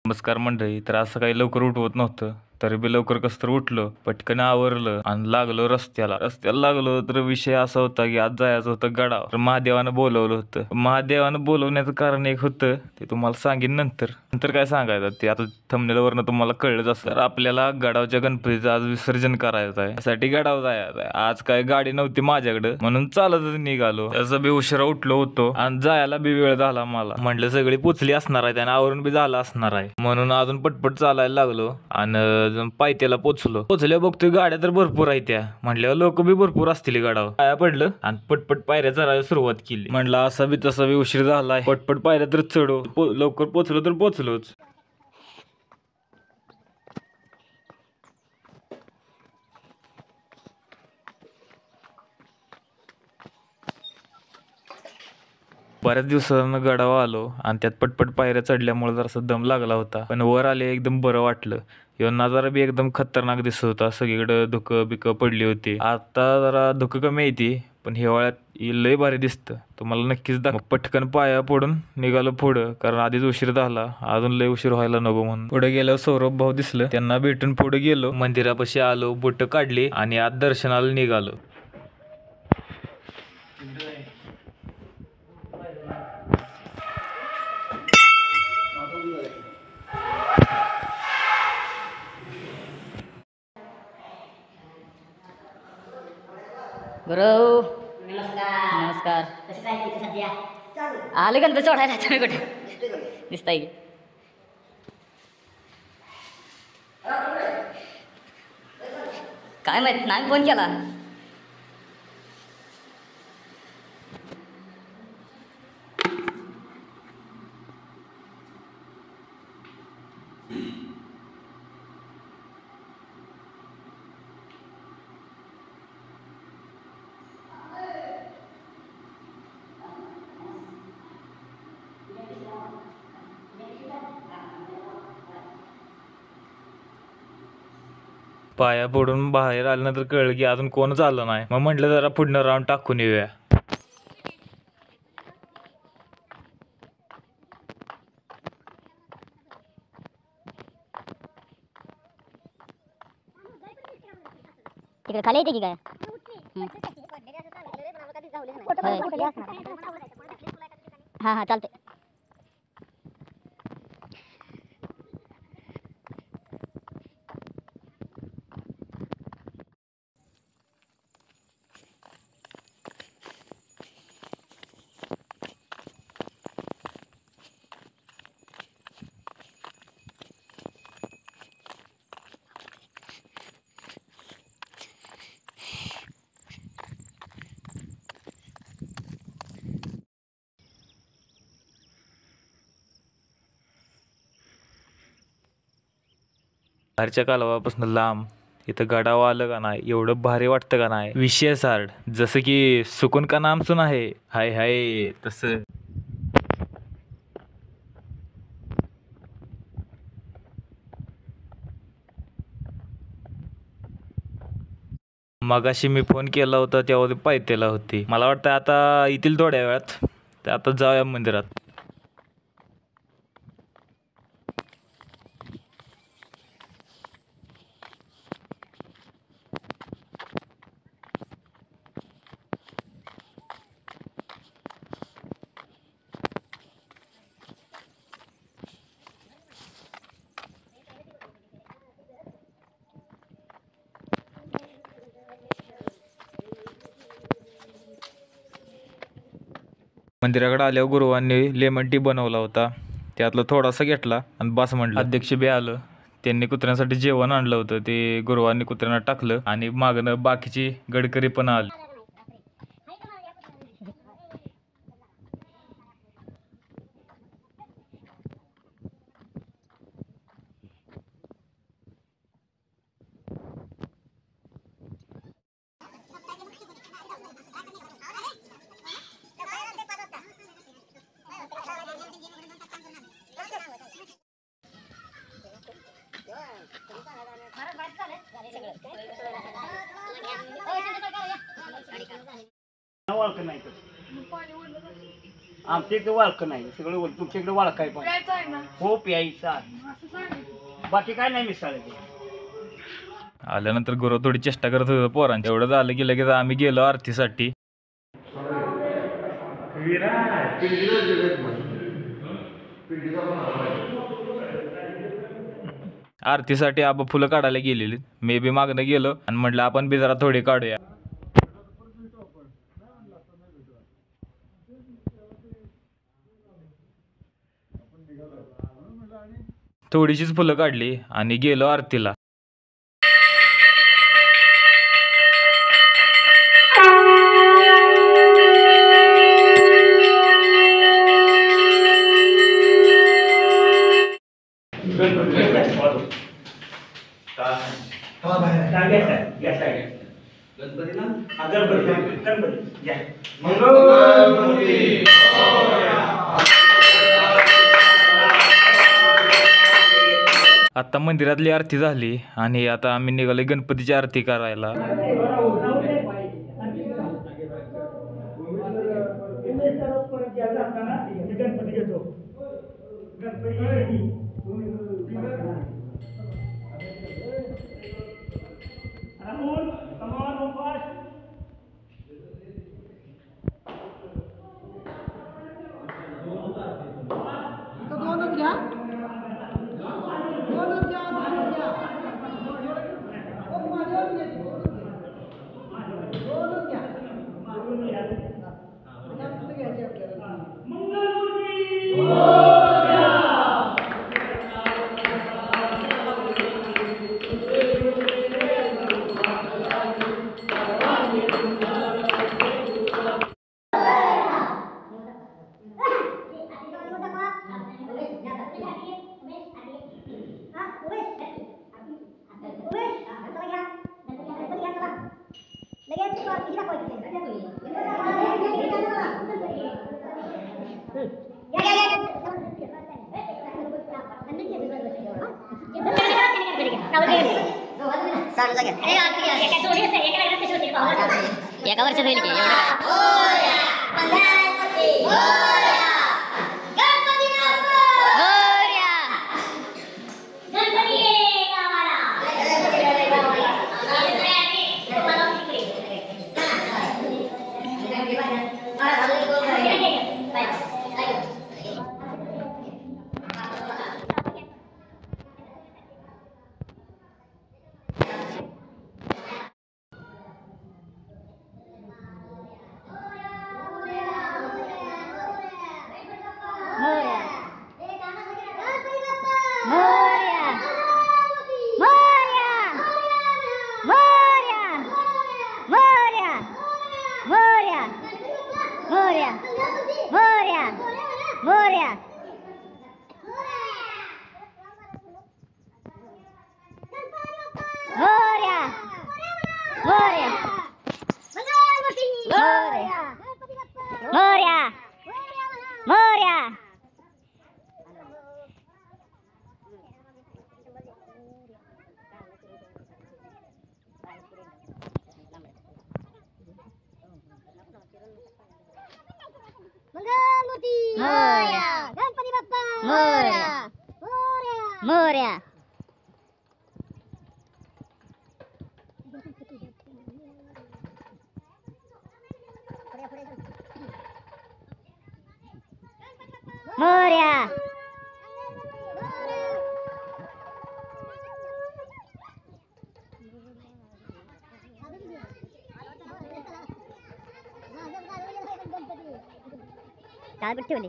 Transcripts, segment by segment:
नमस्कार मंडळी. तर असं काही लवकर उठवत नव्हतं, तरी बी लवकर कसं तर उठलो, पटकन आवरलं आणि लागलो रस्त्याला लागलो. तर विषय असा होता की आज जायचं होतं गडावर. तर महादेवानं बोलवलं होतं. महादेवानं बोलवण्याचं कारण एक होतं, ते तुम्हाला सांगेन नंतर. नंतर काय सांगायचं ते आता थंबनेलवरनं तुम्हाला कळलंच असं. तर आपल्याला गडावच्या गणपतीचं आज विसर्जन करायचं आहे, त्यासाठी गडावर जायचं आहे. आज काय गाडी नव्हती माझ्याकडे, म्हणून चालतच निघालो. त्याचं बी उशिरा उठलो होतो आणि जायला बी वेळ झाला मला. म्हटलं सगळी पोचली असणार आहे, त्याने आवरून बी झालं असणार आहे, म्हणून अजून पटपट चालायला लागलो आणि पायथ्याला पोचल्या बघतोय गाड्या तर भरपूर आहेत. त्या म्हटल्यावर लोक बी भरपूर असतील गाडावर. पाया पडलं आणि पटपट पायऱ्या चढायला सुरुवात केली. म्हटलं असा बी तसा बी उशीर झालाय, पटपट पायऱ्या तर चढो. लवकर पोचलो तर पोचलोच. बऱ्याच दिवसानं गडावर आलो आणि त्यात पटपट पायऱ्या चढल्यामुळे जरासा दम लागला होता, पण वर आले एकदम बरं वाटलं. ह्यो नजारा बी एकदम खतरनाक दिसत होता. सगळीकडे धुकं बिकं पडली होती. आता जरा धुकं कमी येते, पण हिवाळ्यात लय भारी दिसतं. तुम्हाला नक्कीच दाखव. पटकन पाया पडून निघालो पुढं, कारण आधीच उशीर झाला, अजून लय उशीर व्हायला नको म्हणून. पुढे गेल्यावर सौरभ भाऊ दिसलं, त्यांना भेटून पुढे गेलो. मंदिरापाशी आलो, बोट काढली आणि आत दर्शनाला निघालो. गुरु नमस्कार. आले गणपती चढायला तुम्ही कुठे दिसताय की काय माहित नाही फोन केला. पाया पडून बाहेर आल्यानंतर कळलं की अजून कोणच आलं नाही. मग म्हटलं जरा पुढनं राऊंड टाकून येऊया. तिकडे खाली येते की काय. हां हां चालते. बाहेरच्या कालवापासून लांब इथं गडावर आलं का नाही, एवढं भारी वाटतं का नाही. विषय सार्ड जसं की सुकून का नाम सुन आहे, हाय हाय तसं. मगाशी मी फोन केला होता तेव्हा ती पायथ्याला होती. मला वाटतं आता येतील थोड्या वेळात. तर आता जाऊया मंदिरात. मंदिराकडे आल्यावर गुरुवांनी लेमन टी बनवला होता, त्यातला थोडासा घेतला आणि बस म्हटलं. अध्यक्ष बी आलं, त्यांनी कुत्र्यांसाठी जेवण आणलं होतं, ते गुरुवांनी कुत्र्यांना टाकलं आणि मागणं बाकीची गडकरी पण आली. आमच्या इकडे वाळकं नाही सगळं तुमच्या इकडे वाळक आहे पण हो प्यायचा बाकी काय नाही मिसळायचं. आल्यानंतर गुरु थोडी चेष्टा करत होतं पोरांच्या. एवढं झालं की लगेच आम्ही गेलो आरतीसाठी. आरतीसाठी आबा फुलं काढायला गेलेली. मी बी मागणं गेलो आणि म्हटलं आपण बी जरा थोडी काढूया. थोडीशीच फुलं काढली आणि गेलो आरतीला. आता मंदिरातली आरती झाली आणि आता आम्ही निघालो गणपतीची आरती करायला. एका वर्षात होईल की गणपती बाप्पा मोरया मोरया. मोरया काय बिट्टी ठेवली.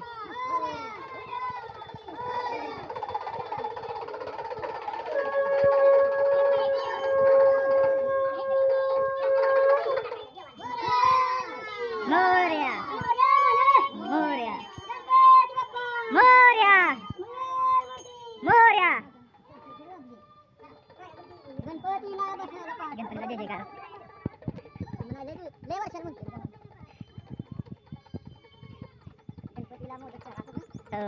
मोरया मोरया मोरया मोरया. गणपतीला दे का लय वर्षात म्हणतो गणपतीला मोदक करा. हो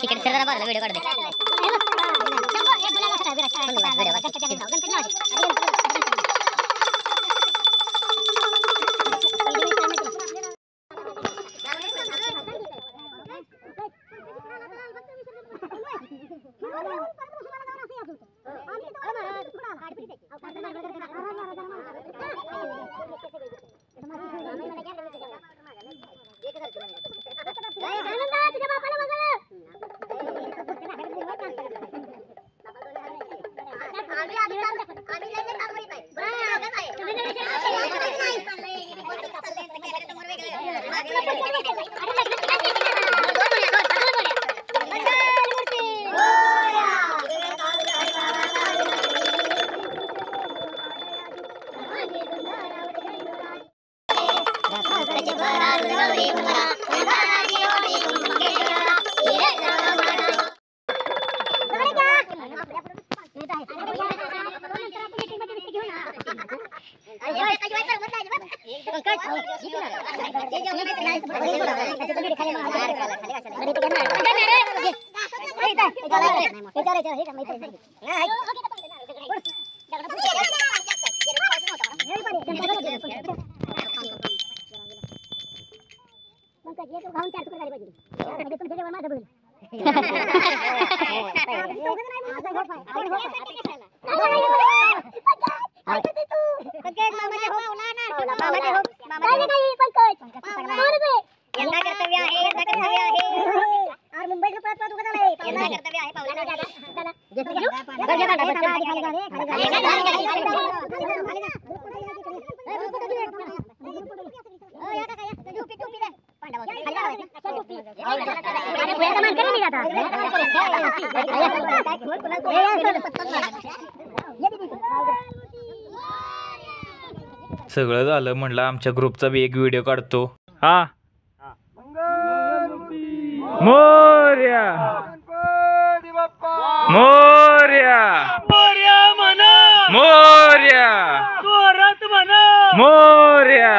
तिकडे सर जरा बाजूला व्हिडिओ काढ दे. सगळं झालं म्हणलं आमच्या ग्रुपचा बी एक व्हिडिओ काढतो. हा मोर्या मोर्या मोर्या मोर्या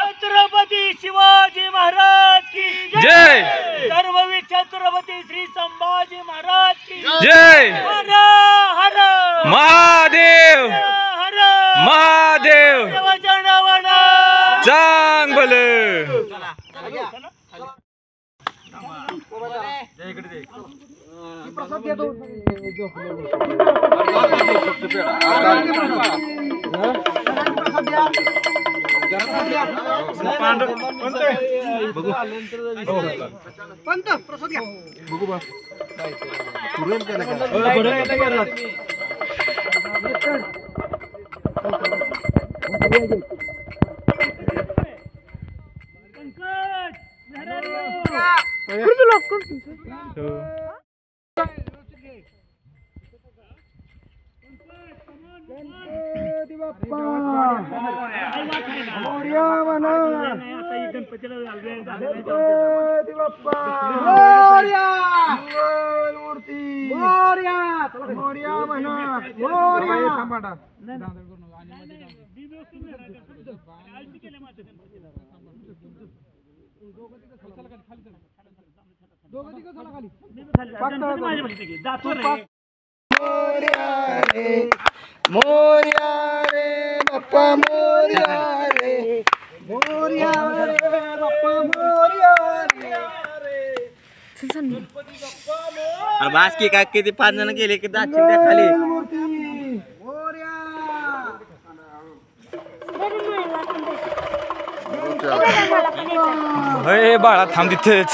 छत्रपती शिवाजी महाराज की जय. धर्मवीर छत्रपती श्री संभाजी महाराज की जय. हर हर महादेव हर महादेव देवाच्या चांग भल. मोर्या रे बाप्पा मोर्या रे मोर्या रे बाप्पा मोर्या रे. बास की काय किती 5 जण गेले की दाखल त्या खाली हे बाळा थांब तिथेच.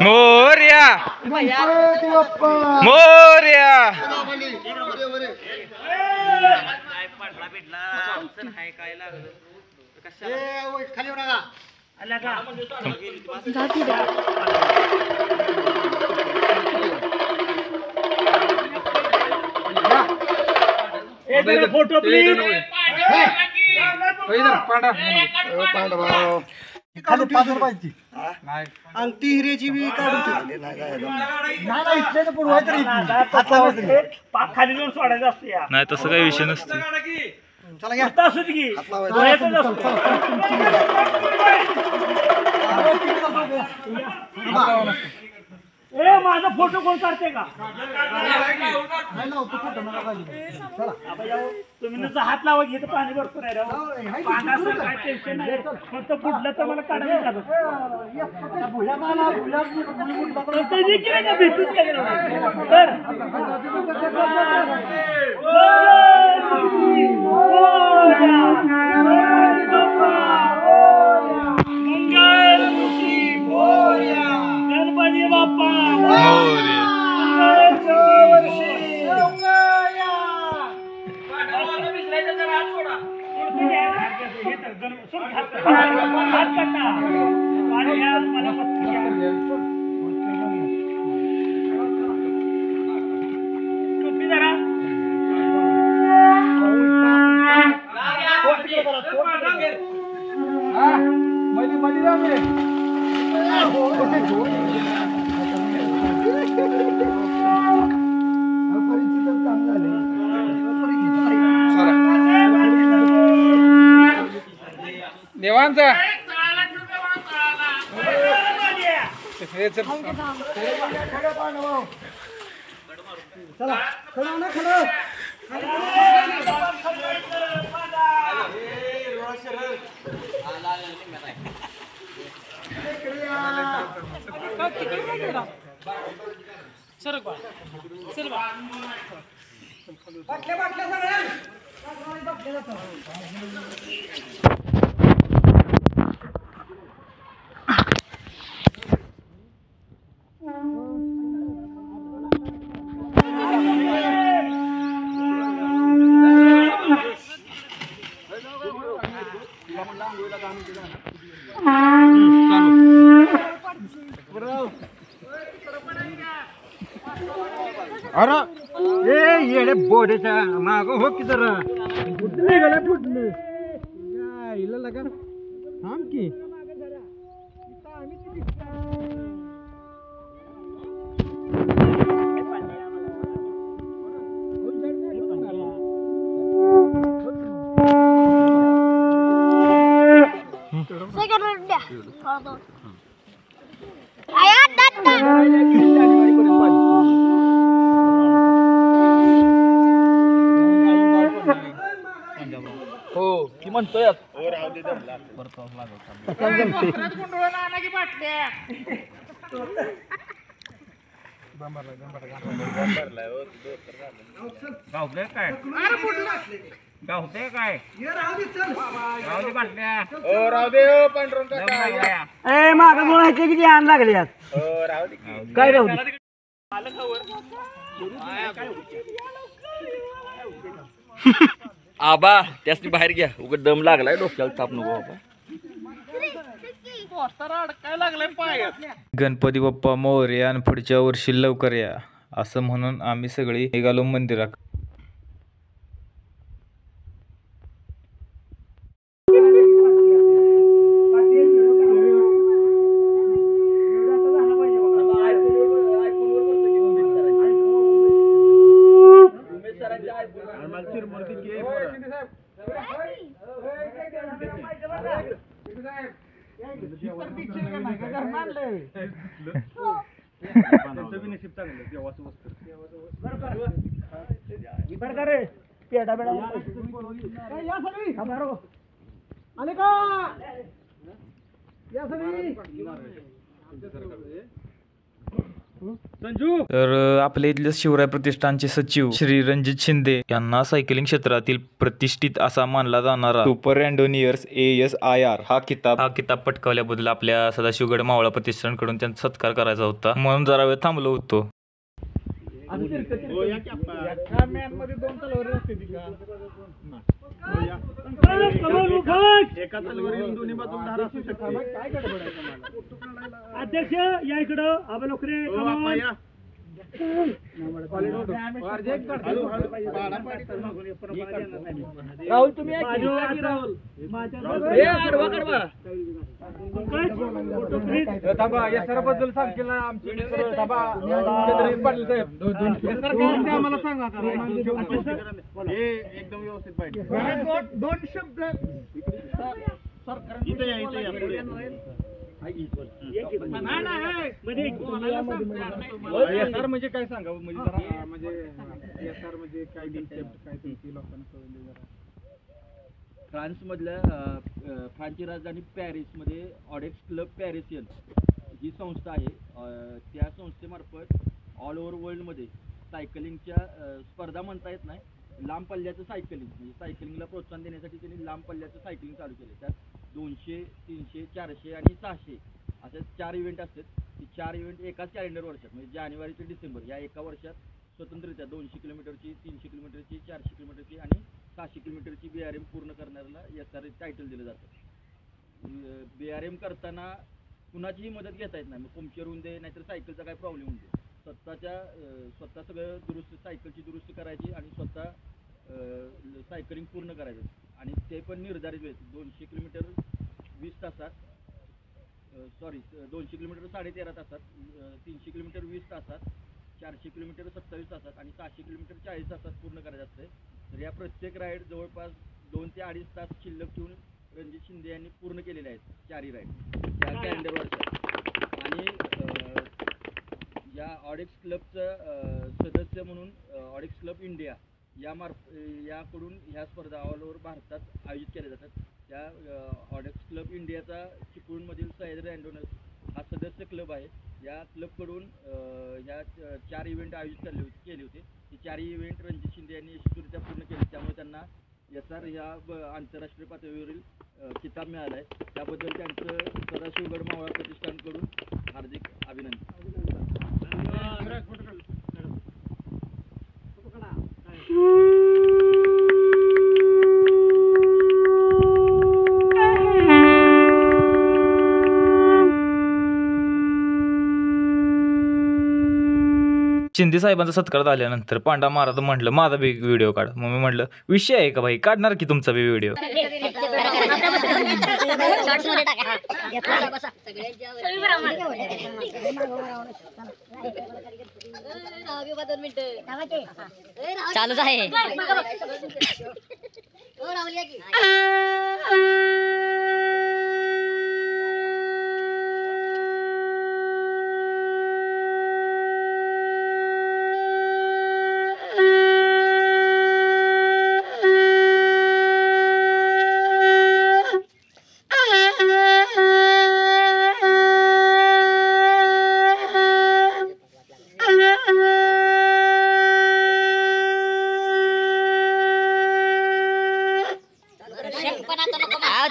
Morya Morya photo please. खाली 5 रुपयाची अंगठी हिरेची बी काढून ठेवली. नाही इथले तर पुढे तरी पाक खाली जाऊन सोडायचं असतं या. नाही तसं काही विषय नसतो. चला घ्या असू दे की. काढते का नाही लावतो फोटो नका काढू. चला आता जाऊ, तुम्ही नुसतं हात लावा घेत पाणी भरपूर आहे राव. पाण्याचं काय टेन्शन नाही फक्त फुटलं तर मला काढायला लागत. भुयात आला, भुयात तर ते जे केलं ना भेटूच गेलं नाही. तर गणपती बाप्पा मोरया. देवांचा चला खडा ना खडा. अरे ए येडे बोडेच्या माग हो की जरा कुठले गेले कुठले इला लगा थांब की हो की म्हणतोय गावते काय गावते काय गावते बाटल्या ए माग बोलायचे किती आण लागले काय राहू दे. आबा त्यासनी बाहेर घ्या उगत दम लागलाय डोक्याला ताप नको बाबा. गणपती बाप्पा मोरया आणि पुढच्या वर्षी लवकर या असं म्हणून आम्ही सगळी निघालो मंदिरात. आले का या सगळी तर आपल्या इथल्या शिवराय प्रतिष्ठानचे सचिव श्री रणजित शिंदे यांना सायकलिंग क्षेत्रातील प्रतिष्ठित असा मानला जाणारा सुपर रँडोनियर्स ASIR हा किताब पटकावल्याबद्दल आपल्या सदाशिवगड मावळा प्रतिष्ठानकडून त्यांचा सत्कार करायचा होता म्हणून जरा वेळ थांबलो होतो. अध्यक्ष या इकडं अबलोकरे राहुल तुम्ही बद्दल सांगेल आमची आम्हाला सांगा एकदम व्यवस्थित पाहिजे. दोन शब्द SR म्हणजे काय सांगावं म्हणजे जरा म्हणजे SR म्हणजे काय कन्सेप्ट काय तुमची लोकांना कळवली जरा. फ्रान्सची राजधानी पॅरिसमध्ये ऑडेक्स क्लब पॅरिसियन ही संस्था आहे. त्या संस्थेमार्फत ऑल ओव्हर वर्ल्डमध्ये सायकलिंगच्या स्पर्धा म्हणता येत नाही, लांब पल्ल्याचं सायकलिंग म्हणजे सायकलिंगला प्रोत्साहन देण्यासाठी त्यांनी लांब पल्ल्याचं सायकलिंग चालू केले. त्यात 200, 300, 400 आणि 600 असे 4 इव्हेंट असतात. ही 4 इव्हेंट एकाच कॅलेंडर वर्षात म्हणजे जानेवारी ते डिसेंबर या एका वर्षात स्वतंत्ररित्या 200 किलोमीटरची, 300 किलोमीटरची, 400 किलोमीटरची आणि 600 किलोमीटरची BRM पूर्ण करणाऱ्याला SR टायटल दिलं जातं. BRM करताना कुणाचीही मदत घेता येत नाही. मग पंक्चर होऊन दे नाहीतर सायकलचा काय प्रॉब्लेम होऊन दे, स्वतः सगळं सायकलची दुरुस्ती करायची आणि स्वतः सायकलिंग पूर्ण करायचं आणि ते पण निर्धारित वेळेत 200 किलोमीटर 20 तासात 200 किलोमीटर 13.5 तासात, 300 किलोमीटर 20 तासात, 400 किलोमीटर 27 तासात आणि 600 किलोमीटर 40 तासात पूर्ण करायचं असतं. तर या प्रत्येक राईड जवळपास 2 ते 2.5 तास शिल्लक ठेवून रणजित शिंदे यांनी पूर्ण केलेले आहेत 4ही राईड त्या कॅलेंडरवरच्या. आणि या ऑडेक्स क्लबचं सदस्य म्हणून ऑडेक्स क्लब इंडिया याकडून ह्या स्पर्धा ऑल ओव्हर भारतात आयोजित केल्या जातात. त्या ऑडेक्स क्लब इंडियाचा चिपळूणमधील सह्याद्री रँडोनस हा सदस्य क्लब आहे. या क्लबकडून ह्या 4 इव्हेंट आयोजित केले होते. हे 4ही इव्हेंट रणजित शिंदे यांनी यशस्वीरित्या पूर्ण केले, त्यामुळे त्यांना SR ह्या आंतरराष्ट्रीय पातळीवरील किताब मिळाला आहे. त्याबद्दल त्यांचं सदाशिवगड मावळा प्रतिष्ठानकडून हार्दिक अभिनंदन. शिंदे साहेबांचा सत्कार झाल्यानंतर पांडा महाराज म्हटलं माझा बी व्हिडिओ काढ. मग मी म्हटलं विषय आहे का भाई, काढणार की तुमचा बी व्हिडिओ. चालूच आहे.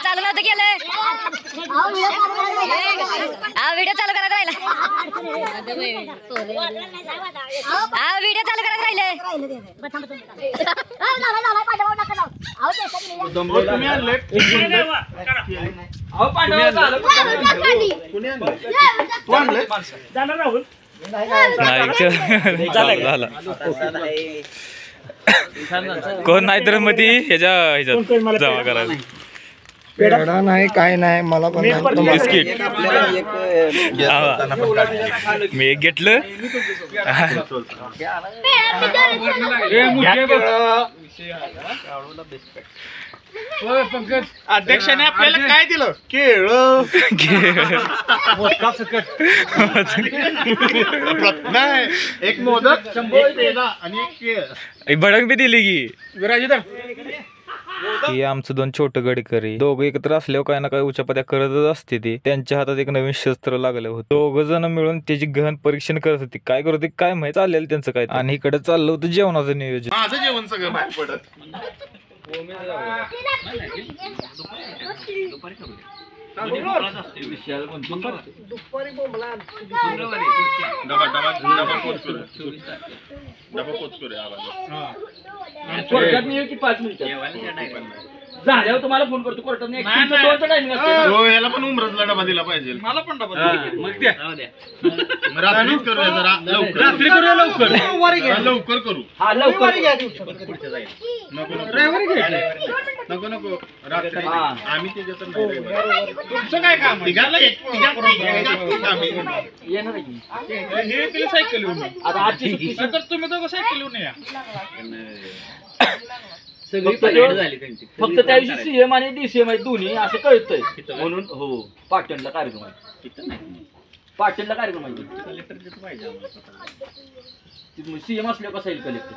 चालू नव्हतं केलं. व्हिडिओ चालू करत राहिला. व्हिडिओ चालू करत राहिले. कोण नाही तर मध्ये ह्याच्यात जमा करायला पेढा नाही काय नाही मला पण बिस्किट मी एक घेतलं. अध्यक्षाने आपल्याला काय दिलं? केळ, नाही एक मोदक, पेढा आणि एक केळ. भडक बी दिली की ही आमचं 2 छोटं गडकरी दोघं एकत्र असल्यावर काय ना काय उच्चपत्या करतच असते. ती त्यांच्या हातात एक नवीन शस्त्र लागलं होतं. 2 जण मिळून त्याची गहन परीक्षण करत होती. काय करत होती काय माहित, चाललेलं त्यांचं काय. आणि इकडे चाललं होतं जेवणाचं नियोजन. माझं जेवण सगळं बाहेर पडत. झाल्यावर तुम्हाला फोन करतो कोर्टात. याला पण उमरसला डबा दिला पाहिजे. मला पण डबा रात्रीच करूया जरा लवकर. रात्री करूया लवकर. लवकर करू. हा लवकर नको नको रात्री आम्ही त्याच्यात तुमचं काय काम? तिघाला एक येणार सायकल आता आजची तुम्ही दोघं सायकल येऊन या. फक्त त्या दिवशी सीएम आणि डीसीएम आहे दोन्ही असं कळतंय म्हणून. हो पाटणला कार्यक्रम आहे, पाटणला कार्यक्रम आहे. सीएम असल्यावर कसा येईल कलेक्टर?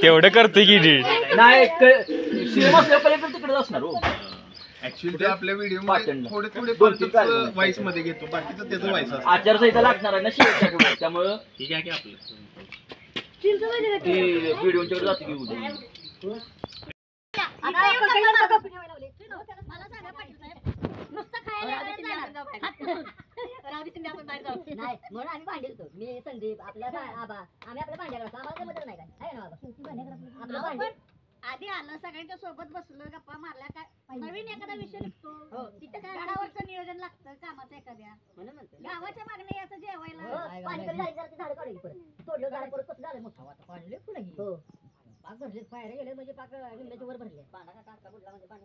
तेवढं करते की रे. नाही सीएम असल्यावर कलेक्टर तिकडेच असणार हो. ऍक्च्युअली आपल्या व्हिडिओ पाटणला. थोडे थोडे दोन तीन कार्यक्रम. व्हाईस मध्ये घेतो, बाकीचं त्याचं व्हाईस असतं. आचारसंहिता लागणार आहे ना शेवटच्या आठवड्यात, त्यामुळं ती व्हिडिओच्या जाते की उद्या. नाही म्हणून आम्ही भांडील मी संदीप आपला आबा आम्ही आपल्या भांड्या आम्हाला जमत नाही काय आपलं भांडी आधी आलं सगळ्यांच्या सोबत बसलो गप्पा मारल्या काय नवीन एखादा विषय निघतो तिथं गडावरचं नियोजन लागतं कामाचं एखाद्या म्हणून म्हणतो गावाच्या मागणी याचं जेवायला पाणी कमी झालं तर झाड काढायची परत तोडलं झाड परत कसं झालं मग पाडले पुढे हो पाक भरले फायर गेले म्हणजे पाक निम्म्याच्या वर भरले पांडा का टाका बुडला म्हणजे पाणी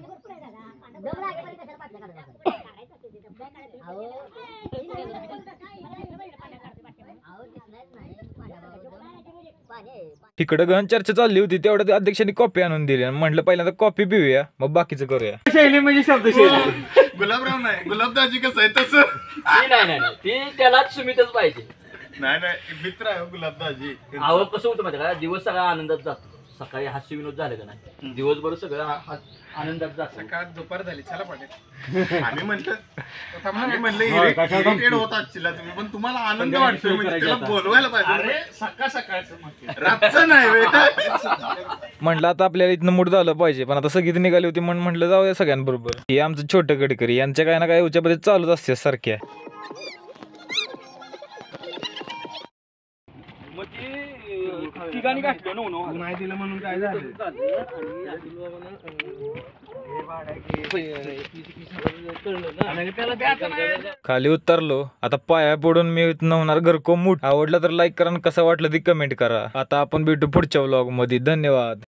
भरपूर आहे दादा दम लागेल तरी कशाला पाटल्या काढायचा तिकडं गहन चर्चा चालली होती तेवढ्यात अध्यक्षांनी कॉपी आणून दिली आणि म्हटलं पहिल्यांदा कॉपी पिऊया मग बाकीचं करूया. शैली म्हणजे शब्दशैली. गुलाबराव नाही, गुलाबदाजी कसं आहे तसं. नाही ती त्यालाच सुमितच पाहिजे. नाही मित्र आहे हो गुलाबदाजी. आवड कसं होतं माहिती का, दिवस सगळा आनंदात जातो. सकाळी हास्य विनोद झाले का नाही, दिवसभर सगळं आनंदात जातं. सकाळ दुपार झाली, चला पाटील. आम्ही म्हणलं इरिटेट होत आजचीला तुम्ही, पण तुम्हाला आनंद वाटतो म्हणजे त्याला बोलवायला पाहिजे. सकाळ सकाळचं रातचं नाही वेळ. म्हटलं आता आपल्याला इथनं मूड झालं पाहिजे, पण आता सगळी निघाली होती म्हणून म्हटलं जाऊया सगळ्यांबरोबर. हे आमचं छोटं गडकरी यांच्या काय ना काय उच्यामध्ये चालूच असते सारख्या. मग ती ठिकाणी गाठलं नव्हतं नाही दिलं म्हणून काय झालं. खाली उतरलो आता पाया पडून मी नवणार घरको मूठ. आवडलं तर लाईक करा आणि कसं वाटलं ती कमेंट करा. आता आपण भेटू पुढच्या व्लॉग मध्ये. धन्यवाद.